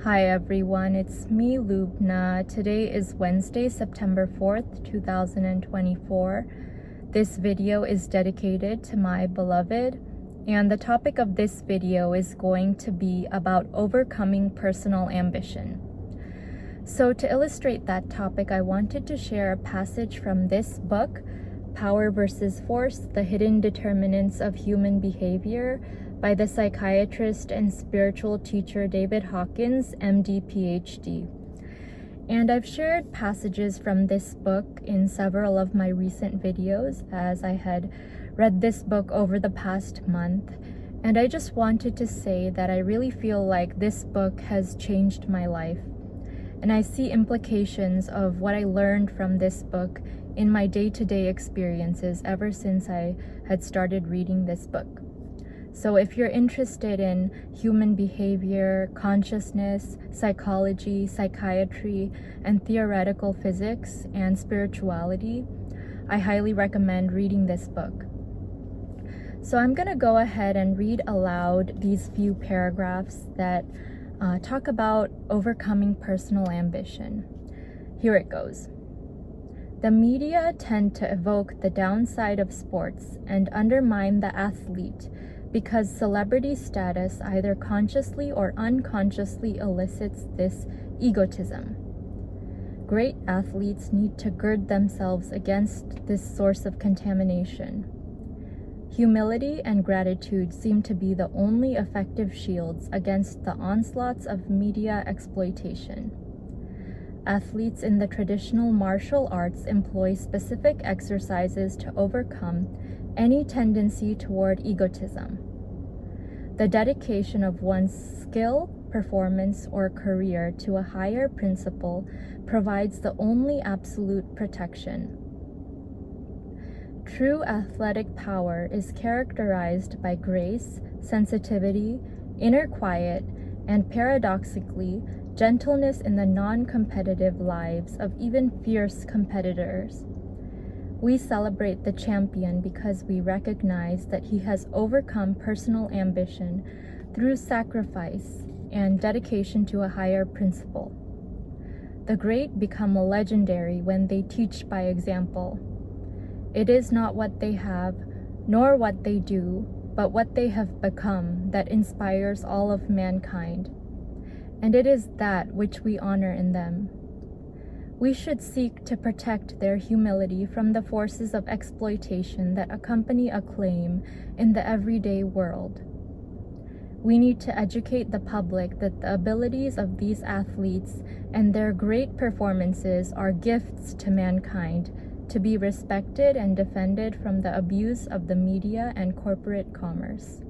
Hi everyone, it's me Lubna. Today is Wednesday, September 4th, 2024. This video is dedicated to my beloved, and the topic of this video is going to be about overcoming personal ambition. So to illustrate that topic, I wanted to share a passage from this book, Power versus Force: The Hidden Determinants of Human Behavior, by the psychiatrist and spiritual teacher David Hawkins, MD, PhD. And I've shared passages from this book in several of my recent videos, as I had read this book over the past month. And I just wanted to say that I really feel like this book has changed my life. And I see implications of what I learned from this book in my day-to-day experiences ever since I had started reading this book. So if you're interested in human behavior, consciousness, psychology, psychiatry, and theoretical physics and spirituality, I highly recommend reading this book. So I'm going to go ahead and read aloud these few paragraphs that talk about overcoming personal ambition. Here it goes. The media tend to evoke the downside of sports and undermine the athlete because celebrity status either consciously or unconsciously elicits this egotism. Great athletes need to gird themselves against this source of contamination. Humility and gratitude seem to be the only effective shields against the onslaughts of media exploitation. Athletes in the traditional martial arts employ specific exercises to overcome any tendency toward egotism. The dedication of one's skill, performance, or career to a higher principle provides the only absolute protection. True athletic power is characterized by grace, sensitivity, inner quiet, and paradoxically, gentleness in the non-competitive lives of even fierce competitors. We celebrate the champion because we recognize that he has overcome personal ambition through sacrifice and dedication to a higher principle. The great become legendary when they teach by example. It is not what they have, nor what they do, but what they have become that inspires all of mankind. And it is that which we honor in them. We should seek to protect their humility from the forces of exploitation that accompany acclaim in the everyday world. We need to educate the public that the abilities of these athletes and their great performances are gifts to mankind to be respected and defended from the abuse of the media and corporate commerce.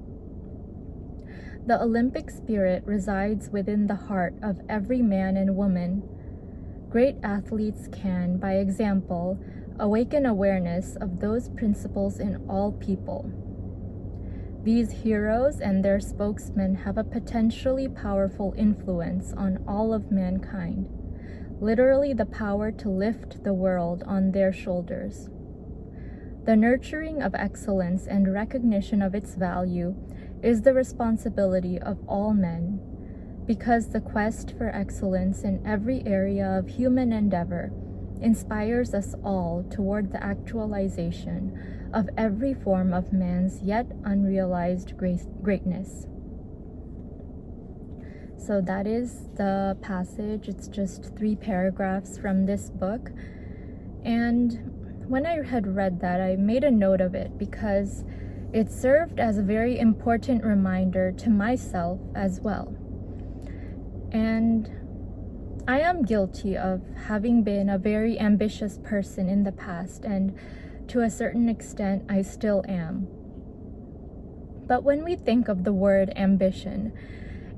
The Olympic spirit resides within the heart of every man and woman. Great athletes can, by example, awaken awareness of those principles in all people. These heroes and their spokesmen have a potentially powerful influence on all of mankind, literally the power to lift the world on their shoulders. The nurturing of excellence and recognition of its value is the responsibility of all men, because the quest for excellence in every area of human endeavor inspires us all toward the actualization of every form of man's yet unrealized greatness. So that is the passage. It's just 3 paragraphs from this book. And when I had read that, I made a note of it because it served as a very important reminder to myself as well. And I am guilty of having been a very ambitious person in the past, and to a certain extent, I still am. But when we think of the word ambition,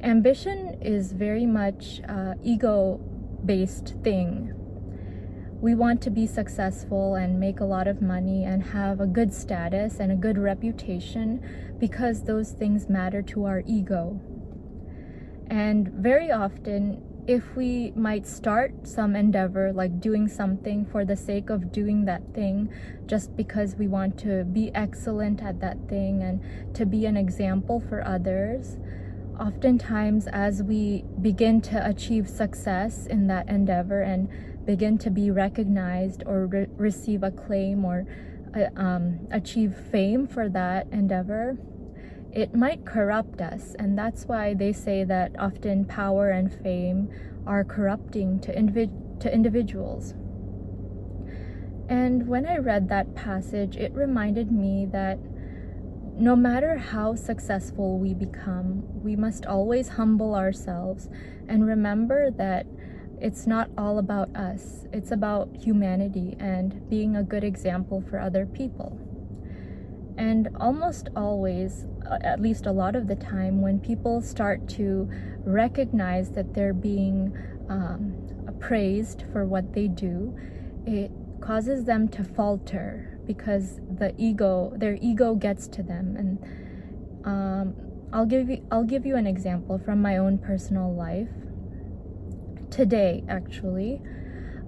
ambition is very much an ego-based thing. We want to be successful and make a lot of money and have a good status and a good reputation because those things matter to our ego. And very often, if we might start some endeavor, like doing something for the sake of doing that thing, just because we want to be excellent at that thing and to be an example for others, oftentimes as we begin to achieve success in that endeavor and begin to be recognized or receive acclaim or achieve fame for that endeavor, it might corrupt us. And that's why they say that often power and fame are corrupting to individuals. And when I read that passage, it reminded me that no matter how successful we become, we must always humble ourselves and remember that it's not all about us. It's about humanity and being a good example for other people. And almost always, at least a lot of the time, when people start to recognize that they're being praised for what they do, it causes them to falter because their ego gets to them. And I'll give you an example from my own personal life. Today, actually,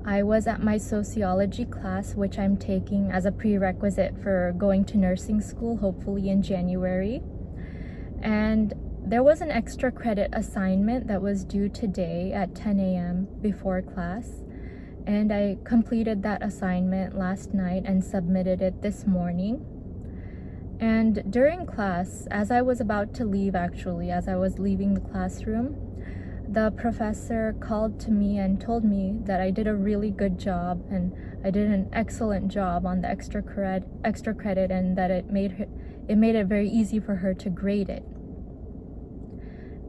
I was at my sociology class, which I'm taking as a prerequisite for going to nursing school, hopefully in January. And there was an extra credit assignment that was due today at 10 a.m. before class. And I completed that assignment last night and submitted it this morning. And during class, as I was about to leave, as I was leaving the classroom, the professor called to me and told me that I did a really good job and I did an excellent job on the extra credit, and that it made it very easy for her to grade it.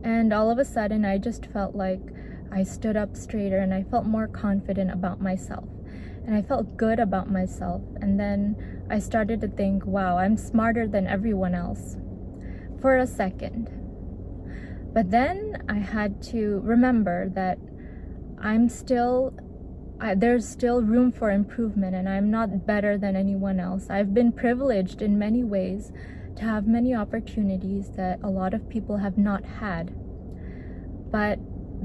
And all of a sudden, I just felt like I stood up straighter and I felt more confident about myself. And I felt good about myself. And then I started to think, wow, I'm smarter than everyone else for a second. But then I had to remember that there's still room for improvement, and I'm not better than anyone else. I've been privileged in many ways to have many opportunities that a lot of people have not had. But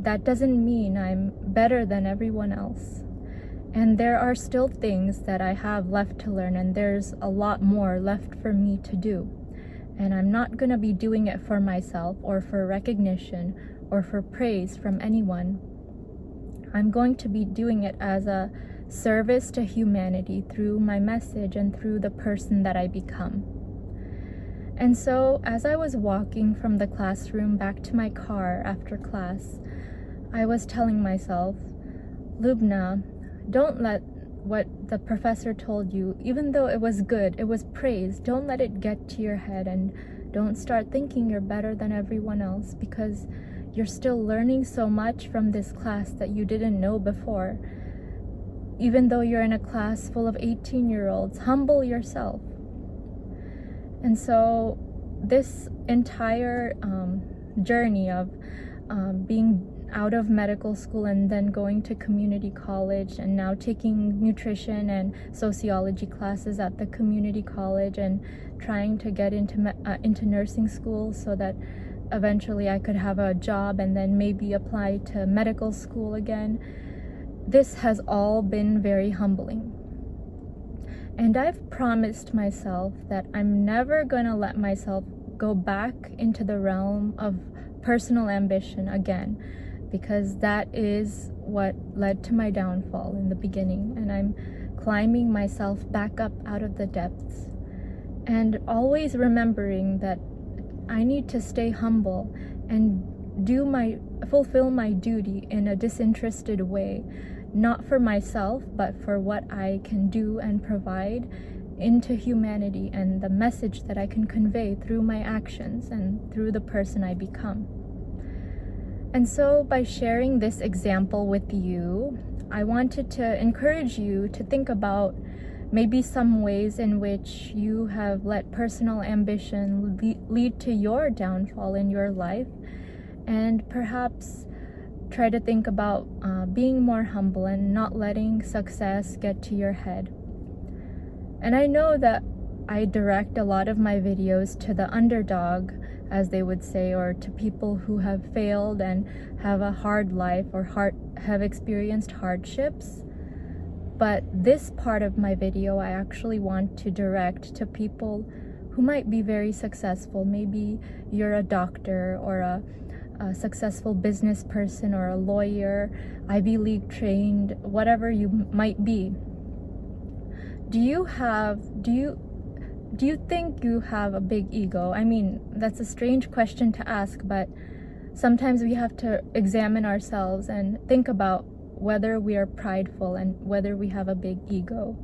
that doesn't mean I'm better than everyone else. And there are still things that I have left to learn, and there's a lot more left for me to do. And I'm not going to be doing it for myself or for recognition or for praise from anyone. I'm going to be doing it as a service to humanity through my message and through the person that I become. And so as I was walking from the classroom back to my car after class, I was telling myself, Lubna, don't let what the professor told you, even though it was good, it was praise, don't let it get to your head, and don't start thinking you're better than everyone else, because you're still learning so much from this class that you didn't know before. Even though you're in a class full of 18-year-olds, humble yourself. And so this entire journey of being out of medical school and then going to community college and now taking nutrition and sociology classes at the community college and trying to get into nursing school so that eventually I could have a job and then maybe apply to medical school again. This has all been very humbling. And I've promised myself that I'm never gonna let myself go back into the realm of personal ambition again, because that is what led to my downfall in the beginning, and I'm climbing myself back up out of the depths. And always remembering that I need to stay humble and fulfill my duty in a disinterested way, not for myself, but for what I can do and provide into humanity and the message that I can convey through my actions and through the person I become. And so by sharing this example with you, I wanted to encourage you to think about maybe some ways in which you have let personal ambition lead to your downfall in your life, and perhaps try to think about being more humble and not letting success get to your head. And I know that I direct a lot of my videos to the underdog, as they would say, or to people who have failed and have a hard life or have experienced hardships. But this part of my video I actually want to direct to people who might be very successful. Maybe you're a doctor or a successful business person or a lawyer, Ivy League trained, whatever you might be. Do you think you have a big ego? I mean, that's a strange question to ask, but sometimes we have to examine ourselves and think about whether we are prideful and whether we have a big ego.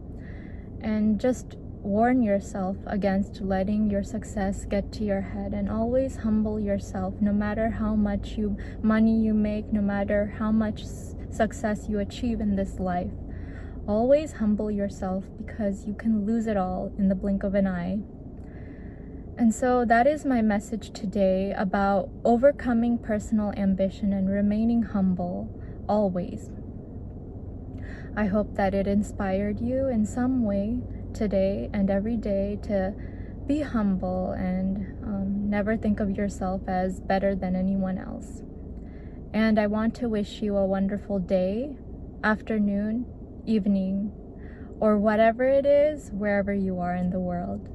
And just warn yourself against letting your success get to your head, and always humble yourself. No matter how much money you make, no matter how much success you achieve in this life, always humble yourself, because you can lose it all in the blink of an eye. And so that is my message today about overcoming personal ambition and remaining humble always. I hope that it inspired you in some way today and every day to be humble and never think of yourself as better than anyone else. And I want to wish you a wonderful day, afternoon, evening, or whatever it is, wherever you are in the world.